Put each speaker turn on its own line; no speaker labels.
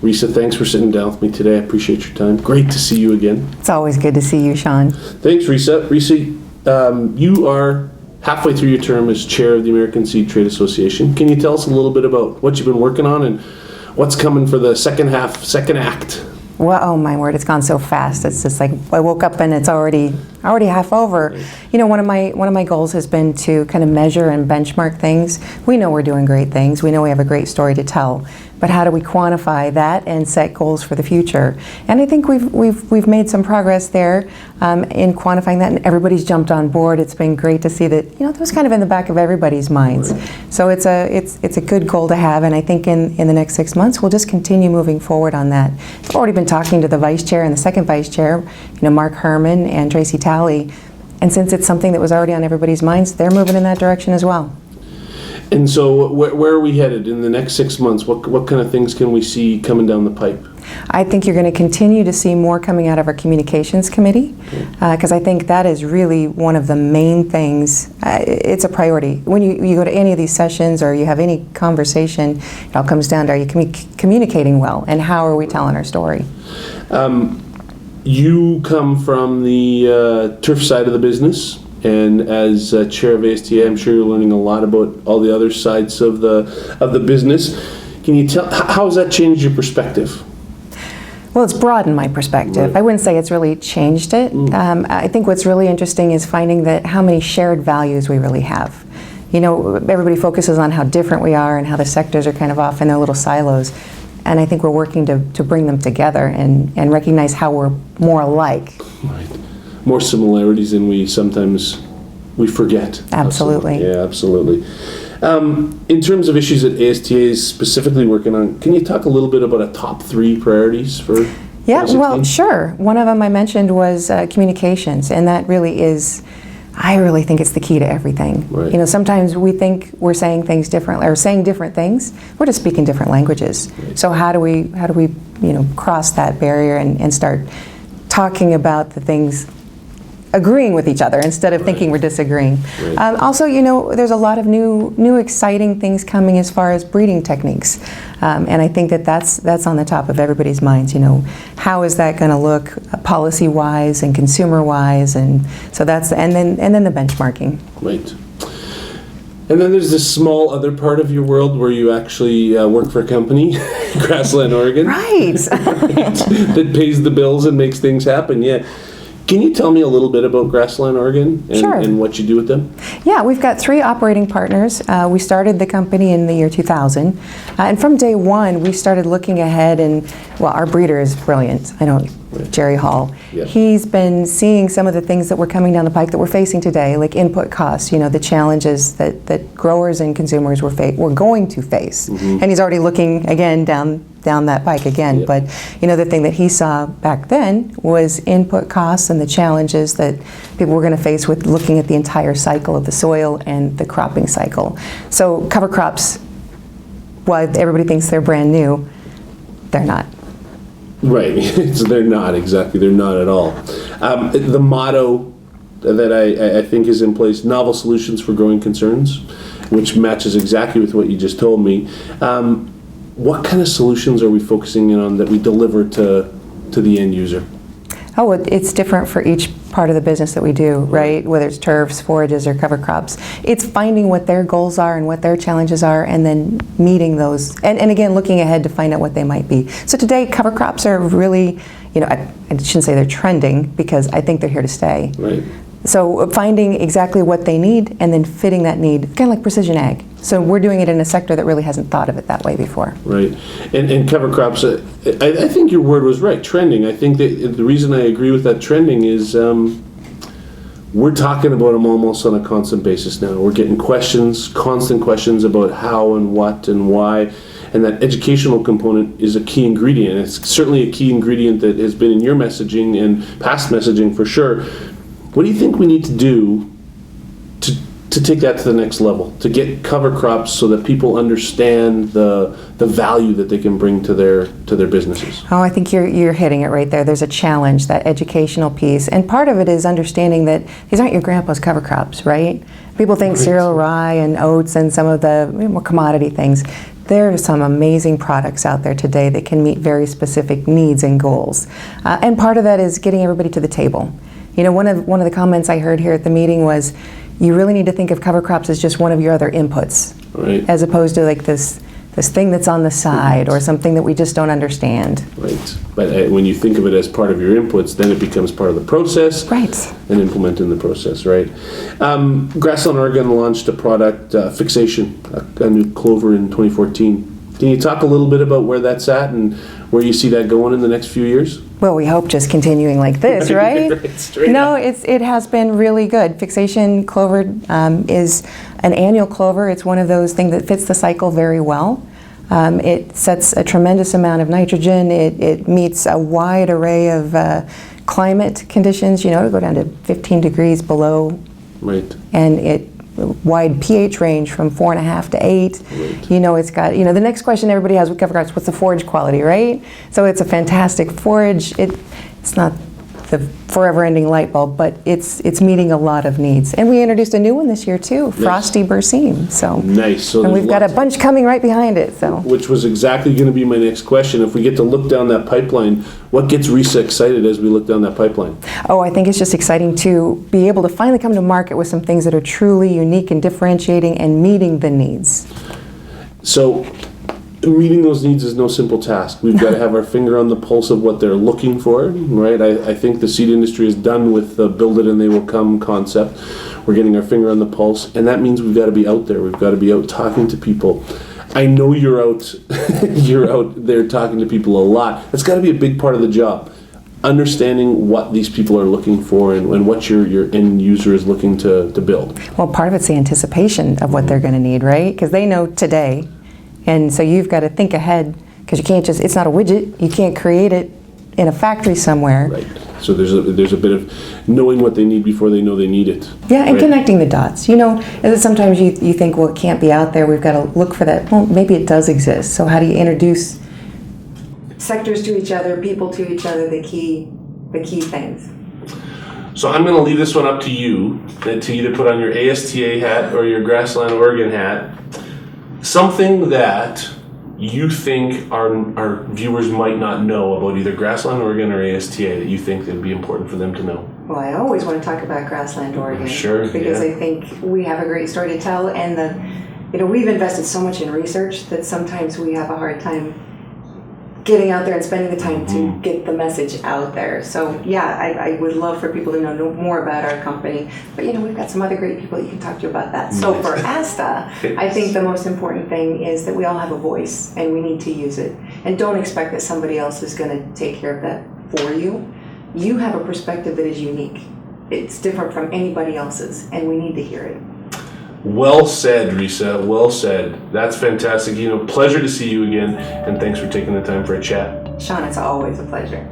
Risa, thanks for sitting down with me today. I appreciate your time. Great to see you again.
It's always good to see you, Sean.
Thanks, Risa. Risa, you are halfway through your term as chair of the American Seed Trade Association. Can you tell us a little bit about what you've been working on and what's coming for the second act?
Well, oh my word, it's gone so fast. It's just like I woke up and it's already half over.
Right.
You know, one of my goals has been to kind of measure and benchmark things. We know we're doing great things. We know we have a great story to tell. But how do we quantify that and set goals for the future? And I think we've made some progress there in quantifying that, and everybody's jumped on board. It's been great to see that, that was kind of in the back of everybody's minds.
Right.
So it's a good goal to have, and I think in the next 6 months we'll just continue moving forward on that. I've already been talking to the vice chair and the second vice chair, Mark Herman and Tracy Talley, and since it's something that was already on everybody's minds, they're moving in that direction as well.
And so where are we headed in the next 6 months? What kind of things can we see coming down the pipe?
I think you're going to continue to see more coming out of our communications committee, because I think that is really one of the main things. It's a priority. When you go to any of these sessions or you have any conversation, it all comes down to, are you communicating well, and how are we telling our story?
You come from the turf side of the business. And as chair of ASTA, I'm sure you're learning a lot about all the other sides of the business. Can you tell, how has that changed your perspective?
Well, it's broadened my perspective.
Right.
I wouldn't say it's really changed it. I think what's really interesting is finding that how many shared values we really have. Everybody focuses on how different we are and how the sectors are kind of off in their little silos. And I think we're working to bring them together and recognize how we're more alike.
Right. More similarities than we forget.
Absolutely.
Yeah, absolutely. In terms of issues that ASTA is specifically working on, can you talk a little bit about a top 3 priorities for?
Yeah, well, sure. One of them I mentioned was communications, and that really is, I really think it's the key to everything.
Right.
Sometimes we think we're saying things differently, or saying different things. We're just speaking different languages. Right. So how do we cross that barrier and start talking about the things, agreeing with each other instead of thinking we're disagreeing.
Right.
Also, there's a lot of new exciting things coming as far as breeding techniques, and I think that's on the top of everybody's minds. How is that going to look policy-wise and consumer-wise, and so and then the benchmarking.
Right. And then there's this small other part of your world where you actually work for a company, Grassland Oregon.
Right.
That pays the bills and makes things happen. Yeah. Can you tell me a little bit about Grassland Oregon and what you do with them? Yeah,
we've got 3 operating partners. We started the company in the year 2000, and from day one we started looking ahead, and our breeder is brilliant. Jerry Hall.
Yeah.
He's been seeing some of the things that were coming down the pike that we're facing today, like input costs, the challenges that growers and consumers were going to face. Mm-hmm. And he's already looking again down that pike again. Yeah. But the thing that he saw back then was input costs and the challenges that people were going to face with looking at the entire cycle of the soil and the cropping cycle. So cover crops, while everybody thinks they're brand new, they're not.
Right, so they're not exactly, they're not at all. The motto that I think is in place, novel solutions for growing concerns, which matches exactly with what you just told me. What kind of solutions are we focusing in on that we deliver to the end user?
Oh, it's different for each part of the business that we do, right? Whether it's turfs, forages, or cover crops. It's finding what their goals are and what their challenges are, and then meeting those, and again, looking ahead to find out what they might be. So today, cover crops are really, I shouldn't say they're trending, because I think they're here to stay.
Right.
So finding exactly what they need and then fitting that need, kind of like precision ag. So we're doing it in a sector that really hasn't thought of it that way before.
Right. And cover crops, I think your word was right, trending. I think that the reason I agree with that trending is we're talking about them almost on a constant basis now. We're getting constant questions about how and what and why. And that educational component is a key ingredient. It's certainly a key ingredient that has been in your messaging and past messaging for sure. What do you think we need to do to take that to the next level, to get cover crops so that people understand the value that they can bring to their businesses?
Oh, I think you're hitting it right there. There's a challenge, that educational piece, and part of it is understanding that these aren't your grandpa's cover crops, right? People think cereal, rye, and oats, and some of the more commodity things. there are some amazing products out there today that can meet very specific needs and goals. And part of that is getting everybody to the table. You know, one of the comments I heard here at the meeting was, you really need to think of cover crops as just one of your other inputs,
Right.
as opposed to like this thing that's on the side or something that we just don't understand.
Right. But when you think of it as part of your inputs, then it becomes part of the process.
Right.
And implementing the process, right? Grassland Oregon launched a product, Fixation, a new clover in 2014. Can you talk a little bit about where that's at and where you see that going in the next few years?
Well, we hope just continuing like this, right?
Right, straight
No,
up.
it has been really good. Fixation clover is an annual clover. It's one of those things that fits the cycle very well. It sets a tremendous amount of nitrogen. It meets a wide array of climate conditions. You know, it'll go down to 15 degrees below,
Right.
and it wide pH range from 4.5 to 8.
Right.
You know, it's got, you know, the next question everybody has with cover crops, what's the forage quality, right? So it's a fantastic forage. It's not the forever-ending light bulb, but it's meeting a lot of needs. And we introduced a new one this year too, Frosty Berseem. So
Nice. So
and
there's
we've got a
lots-
bunch coming right behind it. So
Which was exactly going to be my next question. If we get to look down that pipeline, what gets Risa excited as we look down that pipeline?
oh, I think it's just exciting to be able to finally come to market with some things that are truly unique and differentiating and meeting the needs.
So meeting those needs is no simple task. We've got to have our finger on the pulse of what they're looking for, right? I think the seed industry is done with the build it and they will come concept. We're getting our finger on the pulse, and that means we've got to be out there. We've got to be out talking to people. I know you're out you're out there talking to people a lot. That's got to be a big part of the job. Understanding what these people are looking for and what your end user is looking to build.
Well, part of it's the anticipation of what they're going to need, right? Because they know today. And so you've got to think ahead, because you can't just, it's not a widget, you can't create it in a factory somewhere.
Right. So there's a bit of knowing what they need before they know they need it.
Yeah, and
right?
connecting the dots. You know, and then sometimes you think, well, it can't be out there, we've got to look for that. Well, maybe it does exist. So how do you introduce sectors to each other, people to each other, the key things?
So I'm going to leave this one up to you, to either put on your ASTA hat or your Grassland Oregon hat. Something that you think our viewers might not know about either Grassland Oregon or ASTA that you think that would be important for them to know.
Well, I always want to talk about Grassland Oregon.
Sure,
Because
yeah.
I think we have a great story to tell, and we've invested so much in research that sometimes we have a hard time getting out there and spending the time to get the message out there. So yeah, I would love for people to know more about our company. But we've got some other great people that you can talk to about that. So for ASTA, I think the most important thing is that we all have a voice and we need to use it. And don't expect that somebody else is going to take care of that for you. You have a perspective that is unique. It's different from anybody else's, and we need to hear it.
Well said, Risa. Well said. That's fantastic. Pleasure to see you again, and thanks for taking the time for a chat.
Sean, it's always a pleasure.